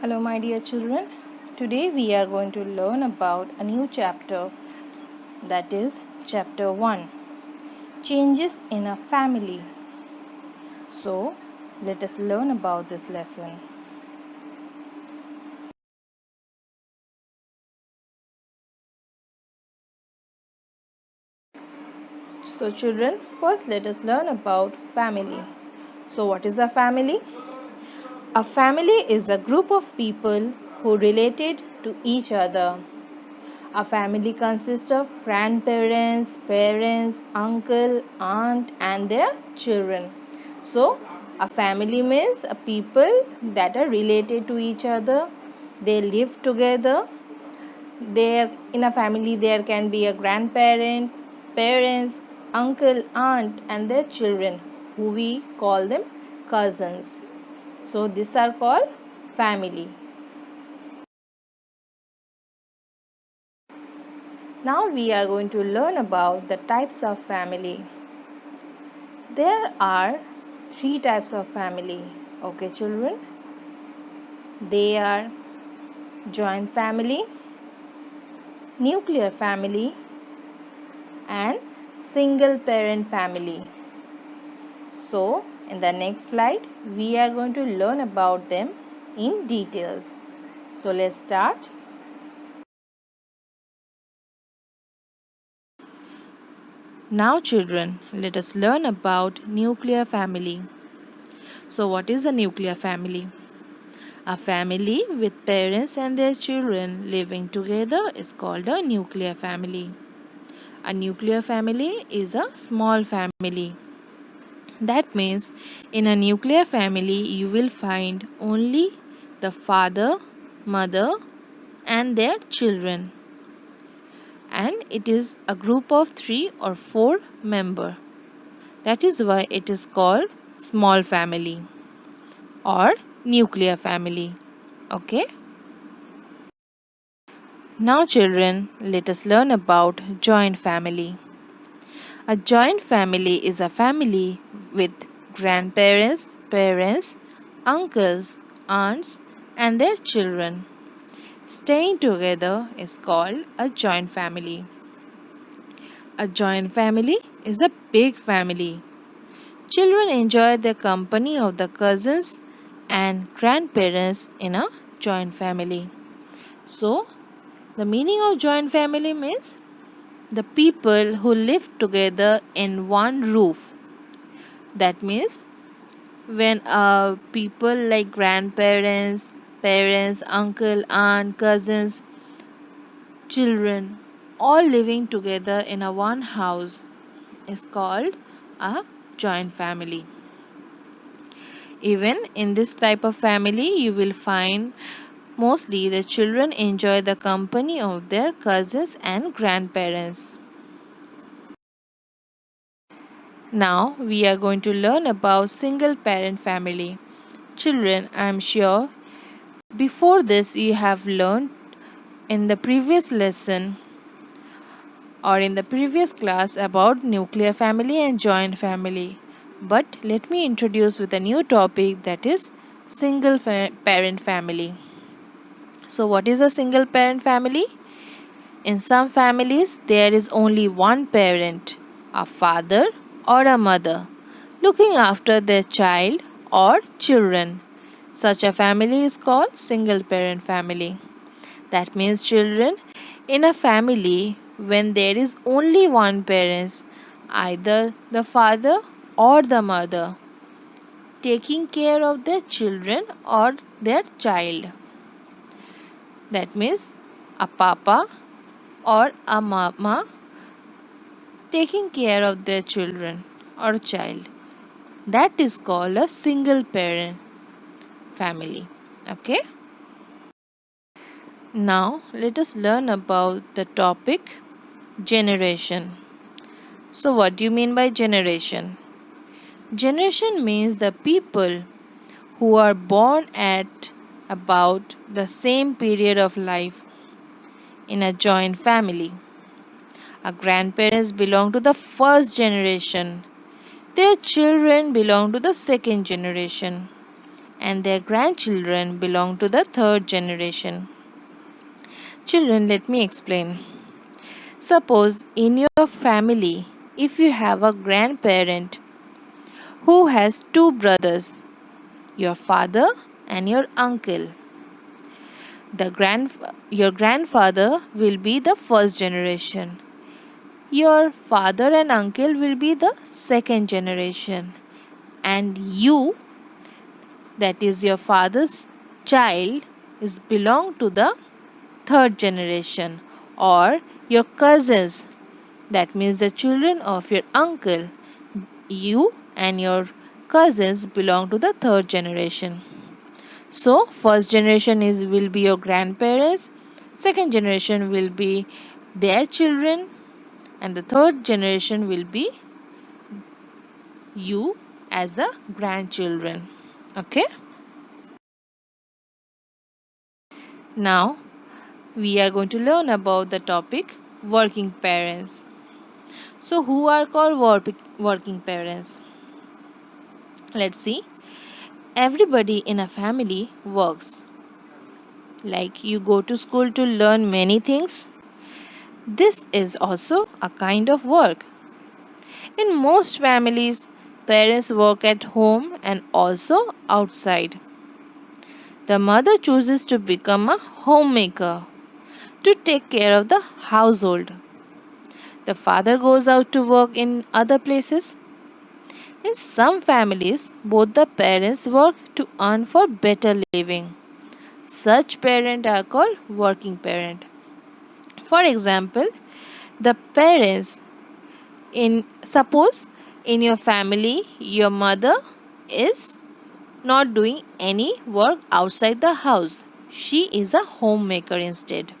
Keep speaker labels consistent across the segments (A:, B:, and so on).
A: Hello, my dear children. Today we are going to learn about a new chapter, that is, chapter 1, Changes in a Family. So, let us learn about this lesson. So, children, first let us learn about family. So, what is a family? A family is a group of people who related to each other. A family consists of grandparents, parents, uncle, aunt, and their children. So, a family means a people that are related to each other. They live together. There, in a family, there can be a grandparent, parents, uncle, aunt, and their children, who we call them cousins. So, these are called family. Now we are going to learn about the types of family. There are three types of family. Okay, children? They are joint family, nuclear family, and single parent family. So, in the next slide, we are going to learn about them in details. So, let's start. Now, children, let us learn about nuclear family. So, what is a nuclear family? A family with parents and their children living together is called a nuclear family. A nuclear family is a small family. That means in a nuclear family you will find only the father, mother, and their children. And it is a group of 3 or 4 members. That is why it is called small family or nuclear family. Okay? Now, children, let us learn about joint family. A joint family is a family with grandparents, parents, uncles, aunts, and their children. Staying together is called a joint family. A joint family is a big family. Children enjoy the company of the cousins and grandparents in a joint family. So, the meaning of joint family means the people who live together in one roof. That means when people like grandparents, parents, uncle, aunt, cousins, children all living together in a one house is called a joint family. Even in this type of family you will find mostly the children enjoy the company of their cousins and grandparents. Now we are going to learn about single parent family. Children, I am sure before this you have learned in the previous lesson or in the previous class about nuclear family and joint family. But let me introduce with a new topic, that is single parent family. So what is a single parent family? In some families there is only one parent, a father or a mother, looking after their child or children. Such a family is called single parent family. That means, children, in a family when there is only one parent, either the father or the mother, taking care of their children or their child. That means a papa or a mama taking care of their children or child. That is called a single parent family. Okay? Now let us learn about the topic generation. So, what do you mean by generation? Generation means the people who are born at about the same period of life in a joint family. Our grandparents belong to the first generation, their children belong to the second generation, and their grandchildren belong to the third generation. Children, let me explain. Suppose in your family, if you have a grandparent who has two brothers, your father and your uncle, your grandfather will be the first generation. Your father and uncle will be the second generation. And you, that is your father's child, is belong to the third generation. Or your cousins, that means the children of your uncle, you and your cousins belong to the third generation. So first generation is will be your grandparents, second generation will be their children, and the third generation will be you as the grandchildren. Okay? Now we are going to learn about the topic working parents. So who are called working parents? Let's see. Everybody in a family works. Like you go to school to learn many things. This is also a kind of work. In most families, parents work at home and also outside. The mother chooses to become a homemaker to take care of the household. The father goes out to work in other places. In some families, both the parents work to earn for better living. Such parents are called working parent. For example, the parents in suppose in your family your mother is not doing any work outside the house. She is a homemaker instead.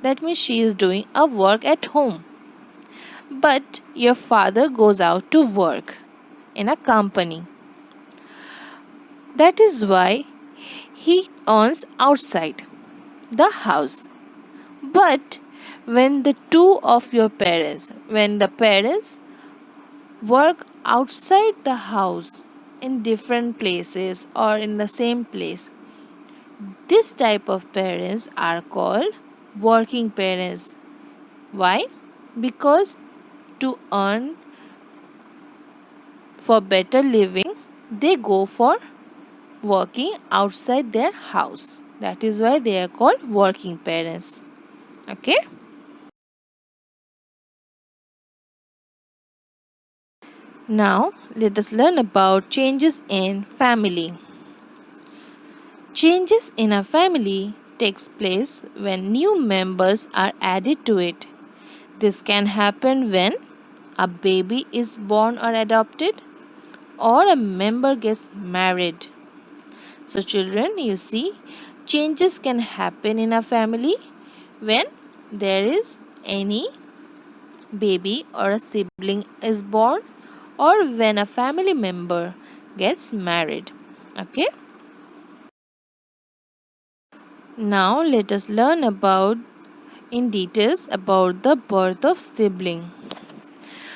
A: That means she is doing a work at home. But your father goes out to work in a company. That is why he earns outside the house. But when when the parents work outside the house in different places or in the same place, this type of parents are called working parents. Why? Because to earn for better living, they go for working outside their house. That is why they are called working parents. Okay? Now, let us learn about changes in family. Changes in a family takes place when new members are added to it. This can happen when a baby is born or adopted or a member gets married. So children, you see, changes can happen in a family when there is any baby or a sibling is born or when a family member gets married. Okay? Now let us learn about in details about the birth of sibling.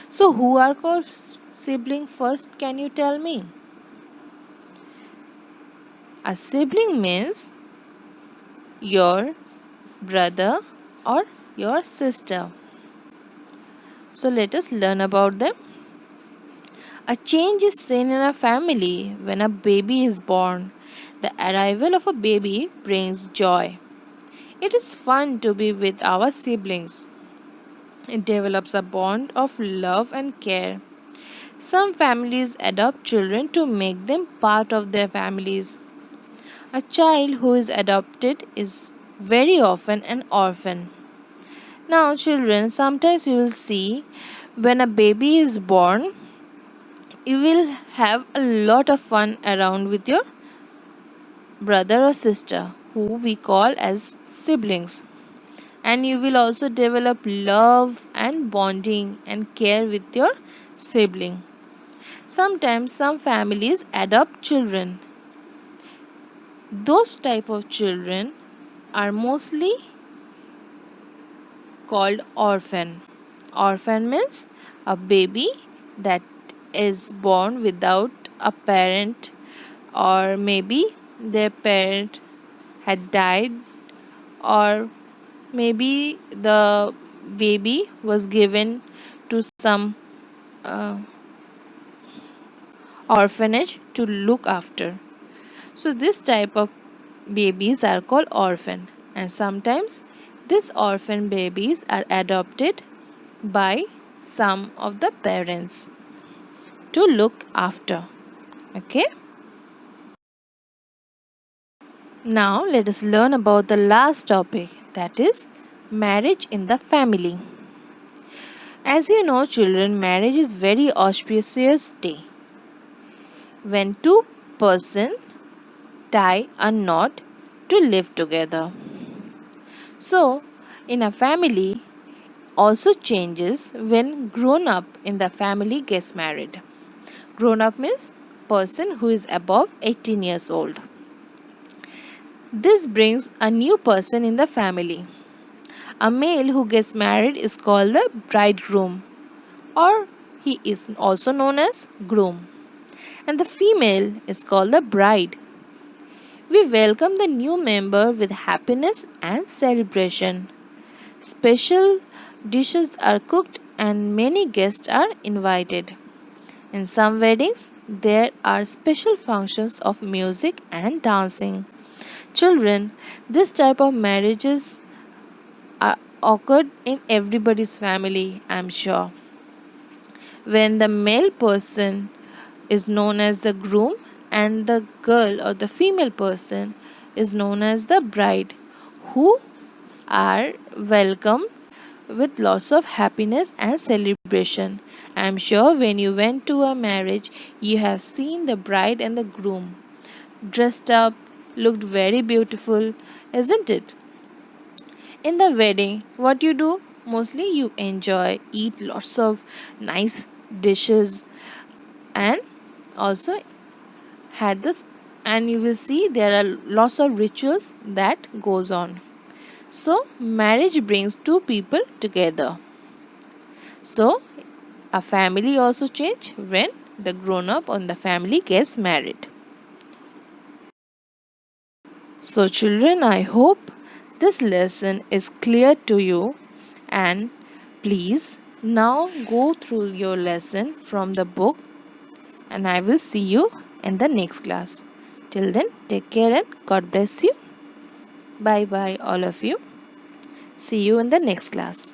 A: So who are called sibling first? Can you tell me? A sibling means your brother or your sister. So let us learn about them. A change is seen in a family when a baby is born. The arrival of a baby brings joy. It is fun to be with our siblings. It develops a bond of love and care. Some families adopt children to make them part of their families. A child who is adopted is very often an orphan. Now, children, sometimes you will see when a baby is born, you will have a lot of fun around with your brother or sister, who we call as siblings. And you will also develop love and bonding and care with your sibling. Sometimes some families adopt children. Those type of children are mostly called orphan. Orphan means a baby that is born without a parent or maybe their parent had died, or maybe the baby was given to some uh, orphanage to look after. So, this type of babies are called orphan, and sometimes these orphan babies are adopted by some of the parents to look after. Okay, now let us learn about the last topic, that is marriage in the family. As you know, children, marriage is very auspicious day when two persons tie a knot to live together. So, in a family also changes when grown up in the family gets married. Grown up means person who is above 18 years old. This brings a new person in the family. A male who gets married is called the bridegroom, or he is also known as groom, and the female is called the bride. We welcome the new member with happiness and celebration. Special dishes are cooked and many guests are invited. In some weddings, there are special functions of music and dancing. Children, this type of marriages are occurred in everybody's family, I'm sure. When the male person is known as the groom and the girl or the female person is known as the bride, who are welcomed with lots of happiness and celebration. I am sure when you went to a marriage, you have seen the bride and the groom dressed up, looked very beautiful, isn't it? In the wedding, what you do? Mostly you enjoy, eat lots of nice dishes, and also had this, and you will see there are lots of rituals that goes on. So marriage brings two people together. So a family also change when the grown up on the family gets married. So children, I hope this lesson is clear to you, and please now go through your lesson from the book, and I will see you in the next class. Till then, take care and God bless you. Bye bye all of you. See you in the next class.